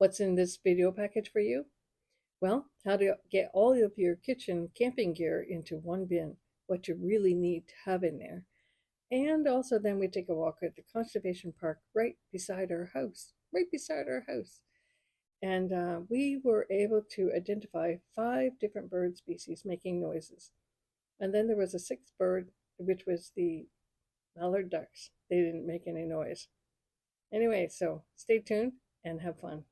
What's in this video package for you? Well, how to get all of your kitchen camping gear into one bin, what you really need to have in there. And also then we take a walk at the conservation park right beside our house, right beside our house. And we were able to identify 5 different bird species making noises. And then there was a 6th bird, which was the mallard ducks. They didn't make any noise. Anyway, so stay tuned and have fun.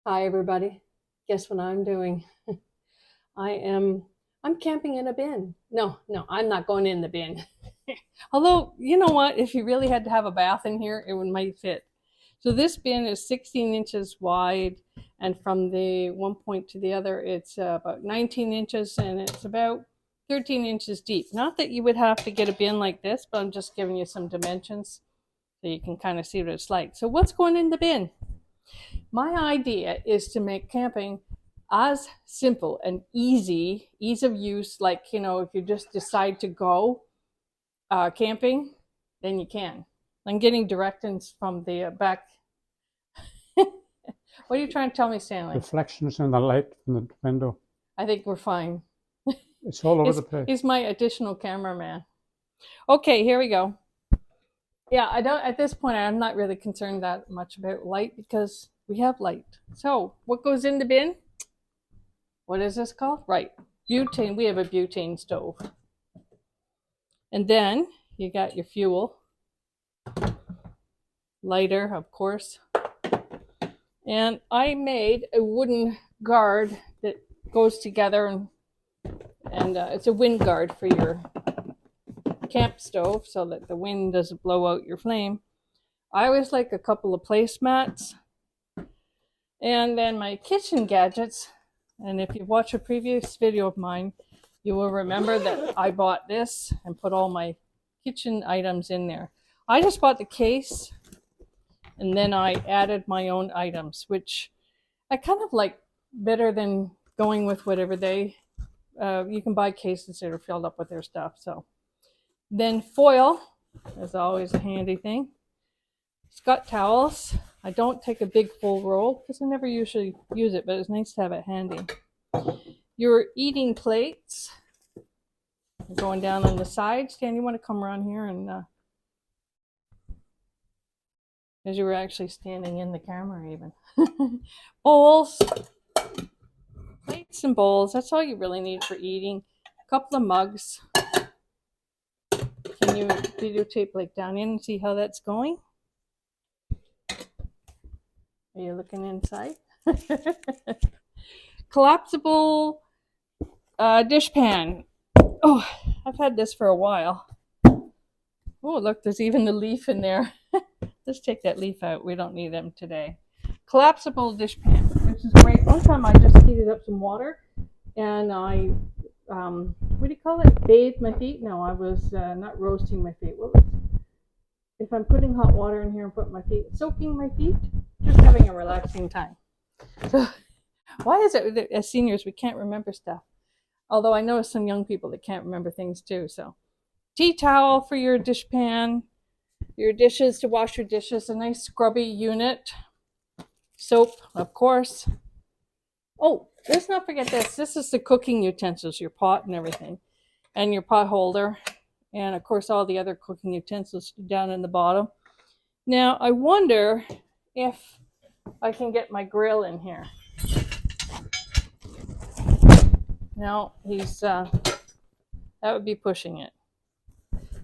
Hi everybody. Guess what I'm doing? I'm camping in a bin. No, I'm not going in the bin. Although, you know what? If you really had to have a bath in here, it might fit. So this bin is 16 inches wide, and from the one point to the other, it's about 19 inches, and it's about 13 inches deep. Not that you would have to get a bin like this, but I'm just giving you some dimensions so you can kind of see what it's like. So what's going in the bin? My idea is to make camping as simple and ease of use, like, if you just decide to go camping, then you can. I'm getting directions from the back. What are you trying to tell me, Stanley? Reflections in the light from the window. I think we're fine. It's all over the place. He's my additional cameraman. Okay, here we go. Yeah, at this point, I'm not really concerned that much about light because we have light. So what goes in the bin? What is this called? Right, butane. We have a butane stove. And then you got your fuel, lighter, of course. And I made a wooden guard that goes together, and it's a wind guard for your camp stove so that the wind doesn't blow out your flame. I always like a couple of placemats. And then my kitchen gadgets. And if you've watched a previous video of mine, you will remember that I bought this and put all my kitchen items in there. I just bought the case, and then I added my own items, which I kind of like better than going with whatever you can buy cases that are filled up with their stuff. So then foil is always a handy thing. Scott towels. I don't take a big full roll because I never usually use it, but it's nice to have it handy. Your eating plates going down on the side. Stan, you want to come around here and as you were actually standing in the camera even. Bowls, plates and bowls. That's all you really need for eating. A couple of mugs. Can you videotape like down in and see how that's going? Are you looking inside? Collapsible dish pan. Oh, I've had this for a while. Oh, look, there's even the leaf in there. Let's take that leaf out. We don't need them today. Collapsible dish pan, which is great. One time I just heated up some water and I, what do you call it? Bathed my feet? No, I was not roasting my feet. If I'm putting hot water in here and putting my feet, soaking my feet, just having a relaxing time. So why is it that as seniors we can't remember stuff? Although I know some young people that can't remember things too. So tea towel for your dish pan, your dishes to wash your dishes, a nice scrubby unit, soap, of course. Oh, let's not forget this. This is the cooking utensils, your pot and everything, and your pot holder, and of course all the other cooking utensils down in the bottom. Now I wonder if I can get my grill in here. No, that would be pushing it.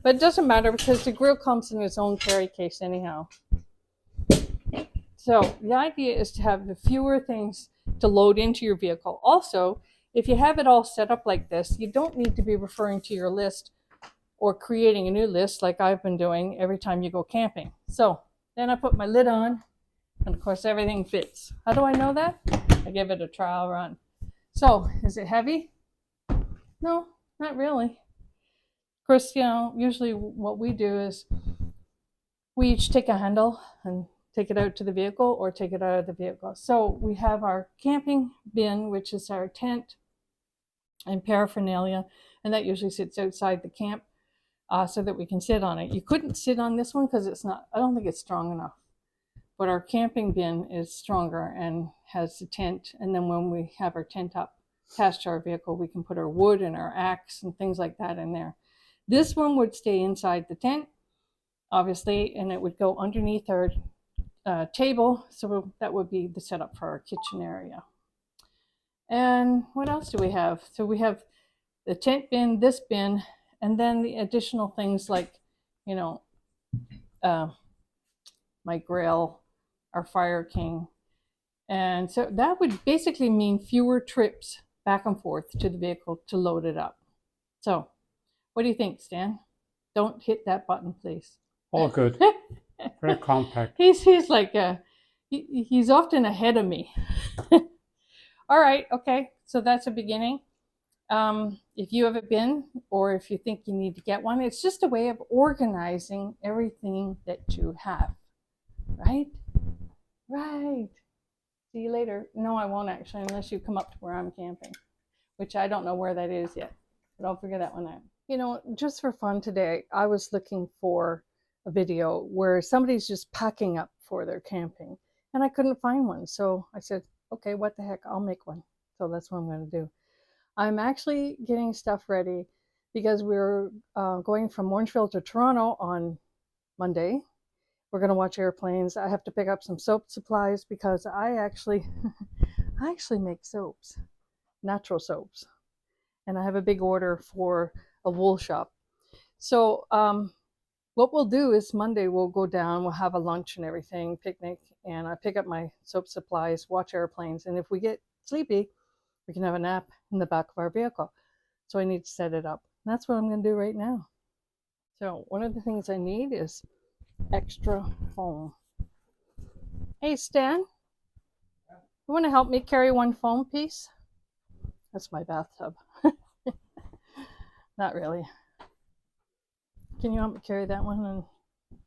But it doesn't matter because the grill comes in its own carry case anyhow. So the idea is to have the fewer things to load into your vehicle. Also, if you have it all set up like this, you don't need to be referring to your list or creating a new list like I've been doing every time you go camping. So then I put my lid on, and of course everything fits. How do I know that? I give it a trial run. So is it heavy? No, not really. Of course, usually what we do is we each take a handle and take it out to the vehicle or take it out of the vehicle. So we have our camping bin, which is our tent and paraphernalia, and that usually sits outside the camp so that we can sit on it. You couldn't sit on this one because it's not, I don't think it's strong enough. But our camping bin is stronger and has the tent. And then when we have our tent up attached to our vehicle, we can put our wood and our axe and things like that in there. This one would stay inside the tent, obviously, and it would go underneath our table. So that would be the setup for our kitchen area. And what else do we have? So we have the tent bin, this bin, and then the additional things like, you know, my grill, our Fire King. And so that would basically mean fewer trips back and forth to the vehicle to load it up. So what do you think, Stan? Don't hit that button, please. All good. Very compact. He's like he's often ahead of me. All right, okay. So that's a beginning. If you have a bin or if you think you need to get one, it's just a way of organizing everything that you have. Right? Right. See you later. No, I won't actually, unless you come up to where I'm camping, which I don't know where that is yet, but I'll figure that one out. You know, just for fun today, I was looking for a video where somebody's just packing up for their camping, and I couldn't find one. So I said, okay, what the heck, I'll make one. So that's what I'm going to do. I'm actually getting stuff ready because we're going from Orangeville to Toronto on Monday. We're going to watch airplanes. I have to pick up some soap supplies because I actually make soaps, natural soaps. And I have a big order for a wool shop. So what we'll do is Monday we'll go down, we'll have a lunch and everything, picnic, and I pick up my soap supplies, watch airplanes. And if we get sleepy, we can have a nap in the back of our vehicle. So I need to set it up. And that's what I'm going to do right now. So one of the things I need is extra foam. Hey, Stan, you want to help me carry one foam piece? That's my bathtub. Not really. Can you help me carry that one? And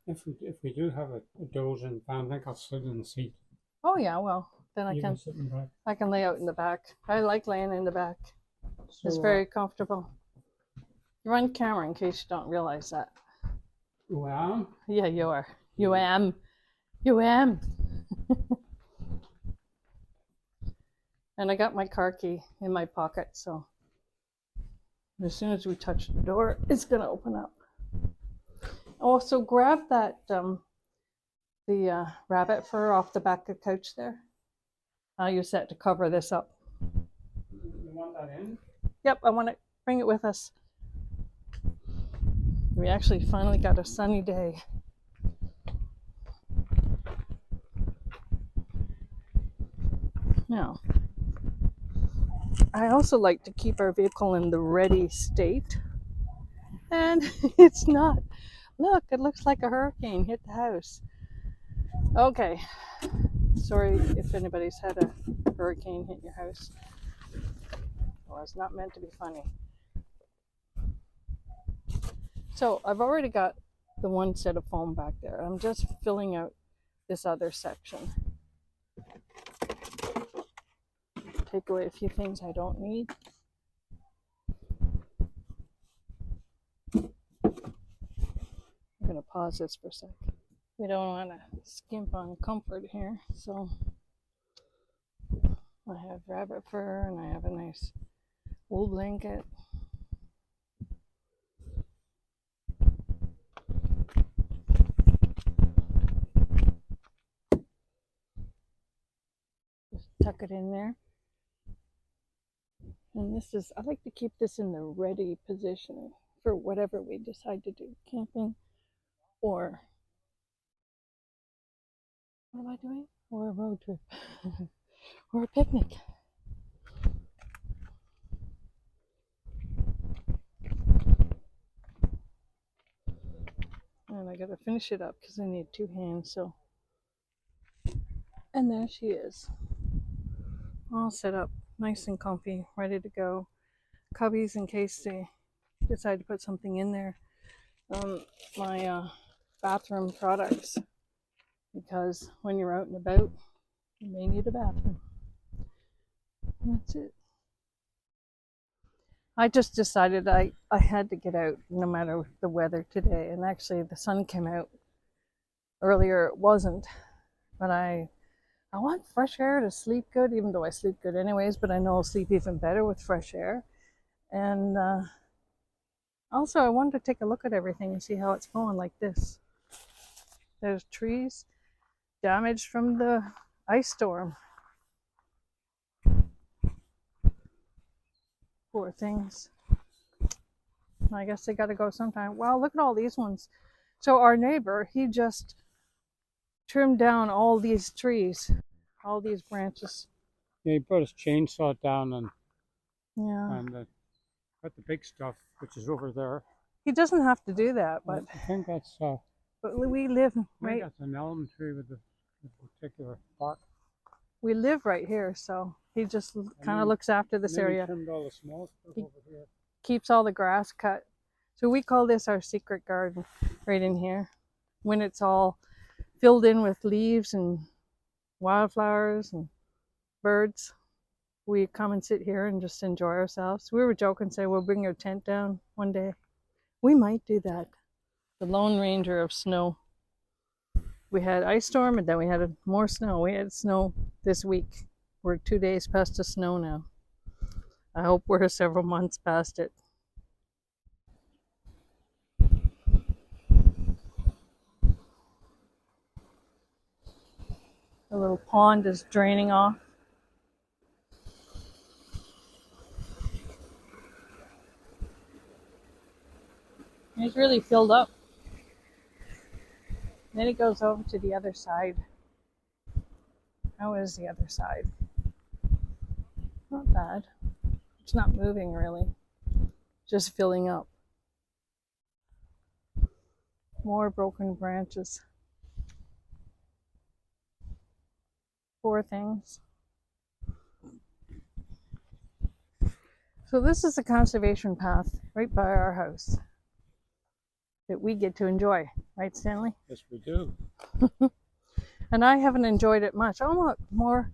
If we do have a doze in the van, I think I'll sit in the seat. oh yeah, well then I can lay out in the back. I like laying in the back. So, it's very comfortable. You're on camera in case you don't realize that. Well, yeah, you are. You am. You am. And I got my car key in my pocket, so as soon as we touch the door, it's gonna open up. Also, grab that the rabbit fur off the back of the couch there. I'll use that to cover this up. You want that in? Yep, I want to bring it with us. We actually finally got a sunny day. Now, I also like to keep our vehicle in the ready state. And it's not. Look, it looks like a hurricane hit the house. Okay. Sorry if anybody's had a hurricane hit your house. Well, it's not meant to be funny. So I've already got the one set of foam back there. I'm just filling out this other section. Take away a few things I don't need. I'm going to pause this for a sec. We don't want to skimp on comfort here, so I have rabbit fur and I have a nice wool blanket. Just tuck it in there. And this is, I like to keep this in the ready position for whatever we decide to do, camping or, what am I doing? Or a road trip or a picnic. And I gotta finish it up because I need two hands, so. And there she is. All set up, nice and comfy, ready to go. Cubbies in case they decide to put something in there. My bathroom products, because when you're out and about, you may need a bathroom. And that's it. I just decided I had to get out no matter the weather today. And actually, the sun came out earlier. It wasn't, but I want fresh air to sleep good, even though I sleep good anyways. But I know I'll sleep even better with fresh air. And also, I wanted to take a look at everything and see how it's going like this. There's trees damaged from the ice storm. Poor things. I guess they got to go sometime. Well, look at all these ones. So our neighbor, he just trimmed down all these trees, all these branches. Yeah, he put his chainsaw down and Yeah. cut the big stuff, which is over there. He doesn't have to do that, but I think that's but we live I think right. that's an elm tree with a particular bark. We live right here, so he just kind of looks after this area. He trimmed all the small stuff over here. Keeps all the grass cut. So we call this our secret garden right in here. When it's all filled in with leaves and wildflowers and birds, we come and sit here and just enjoy ourselves. We were joking, say we'll bring your tent down one day. We might do that. The Lone Ranger of snow. We had ice storm and then we had more snow. We had snow this week. We're 2 days past the snow now. I hope we're several months past it. The little pond is draining off. It's really filled up. Then it goes over to the other side. How is the other side? Not bad. It's not moving really. Just filling up. More broken branches. Poor things. So this is a conservation path right by our house that we get to enjoy, right, Stanley? Yes, we do. And I haven't enjoyed it much. Oh, look, more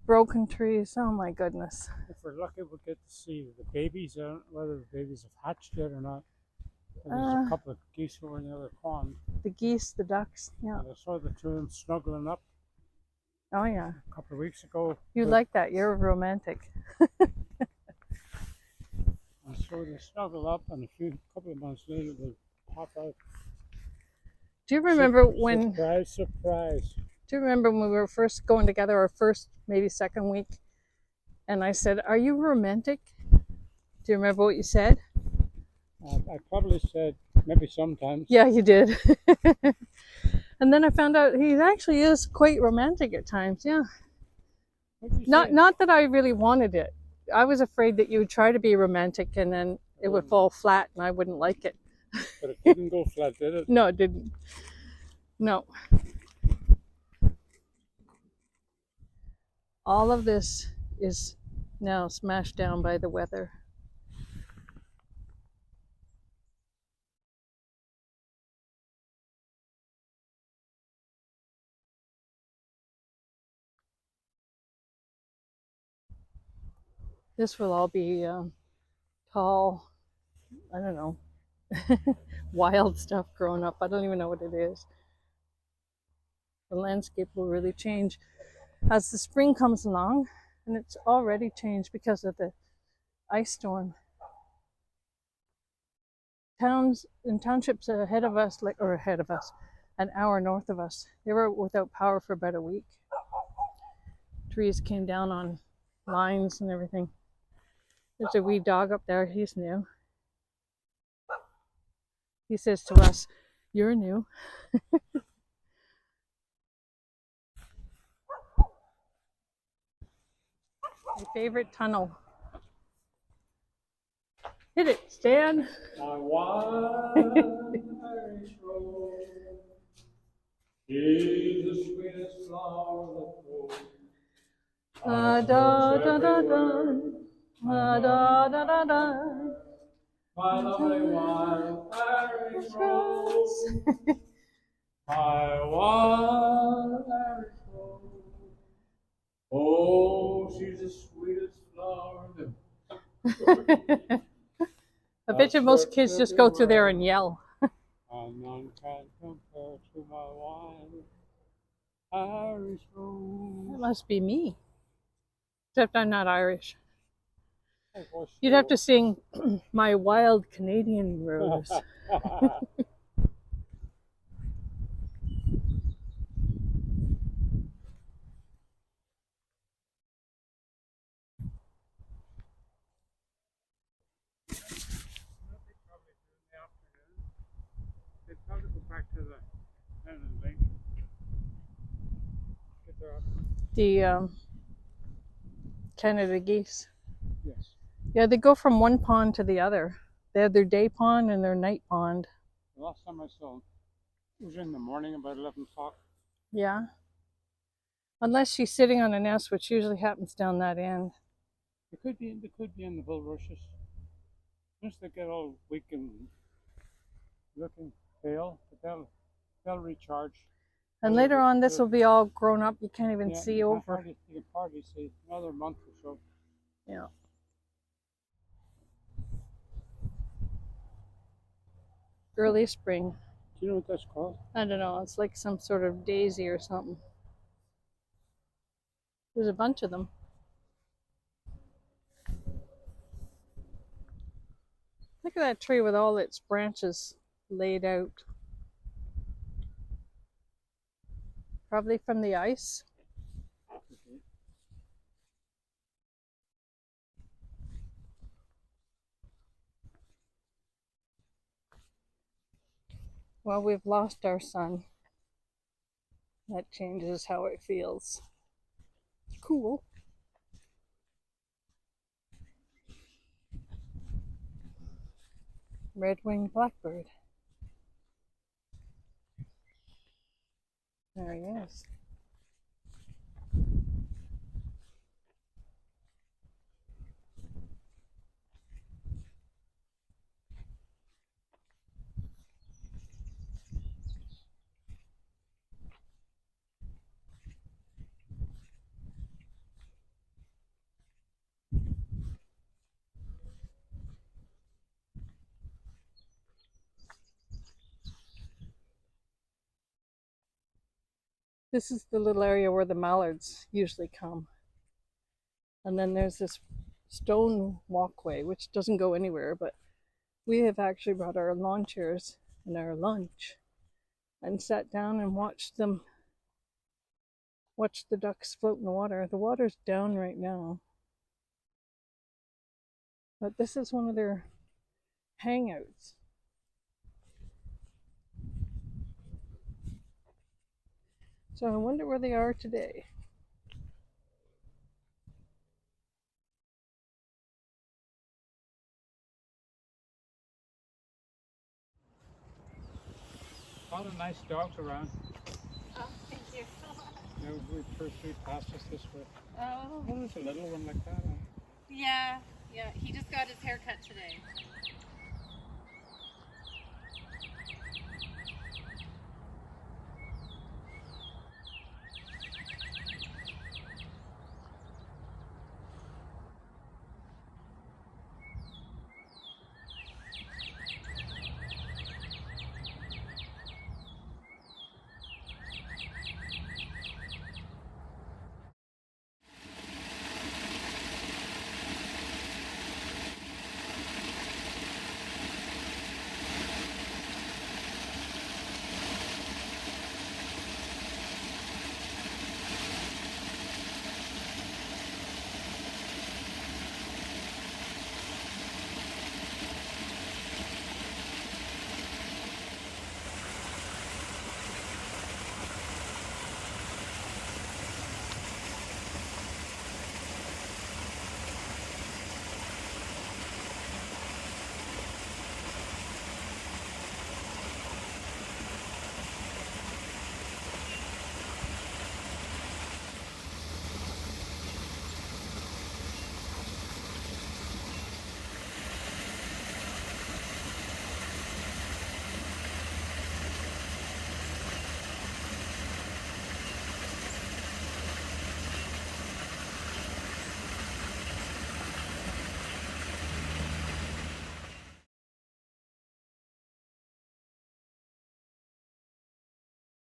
broken trees. Oh my goodness. If we're lucky, we'll get to see the babies. I don't know whether the babies have hatched yet or not. There's a couple of geese over in the other pond. The geese, the ducks, yeah. And I saw the two of them snuggling up Oh yeah. a couple of weeks ago. You like that. You're romantic. And so they snuggle up, and a couple of months later, they pop out. Do you remember when? Surprise, surprise. Do you remember when we were first going together, our first, maybe second week? And I said, "Are you romantic?" Do you remember what you said? I probably said maybe sometimes. Yeah, you did. And then I found out he actually is quite romantic at times. Yeah. Not that I really wanted it. I was afraid that you would try to be romantic and then it would fall flat and I wouldn't like it. But it didn't go flat, did it? No, it didn't. No. All of this is now smashed down by the weather. This will all be tall, I don't know, wild stuff growing up. I don't even know what it is. The landscape will really change as the spring comes along, and it's already changed because of the ice storm. Towns and townships ahead of us, an hour north of us, they were without power for about a week. Trees came down on lines and everything. There's a wee dog up there, he's new. He says to us, "You're new." My favorite tunnel. Hit it, Stan. My wild Irish rose is the sweetest flower that grows. Da da da da da. Da da da da da. My lovely wild Irish rose. My wild Irish rose. Oh, she's the sweetest flower that I bet you most kids just go through there and yell. None can compare to my wine, Irish rose. That must be me. Except I'm not Irish. Hey, what's You'd have to sing My Wild Canadian Rose. They'd probably go back to the lake. Get there up. The Canada geese. Yes. Yeah, they go from one pond to the other. They have their day pond and their night pond. The last time I saw them, it was in the morning about 11 o'clock. Yeah. Unless she's sitting on a nest, which usually happens down that end. They could be in the bulrushes. Once they get all weak and looking pale, but they'll recharge. And later on, this will be all grown up. You can't even see over. You can hardly see another month or so. Yeah. Early spring. Do you know what that's called? I don't know. It's like some sort of daisy or something. There's a bunch of them. Look at that tree with all its branches laid out. Probably from the ice. Well, we've lost our sun. That changes how it feels. Cool. Red-winged blackbird. There he is. This is the little area where the mallards usually come. And then there's this stone walkway, which doesn't go anywhere, but we have actually brought our lawn chairs and our lunch and sat down and watched the ducks float in the water. The water's down right now. But this is one of their hangouts. So I wonder where they are today. A lot of nice dogs around. Oh, thank you. We first passed us this way. Oh. Oh, there's a little one like that. Yeah, he just got his hair cut today.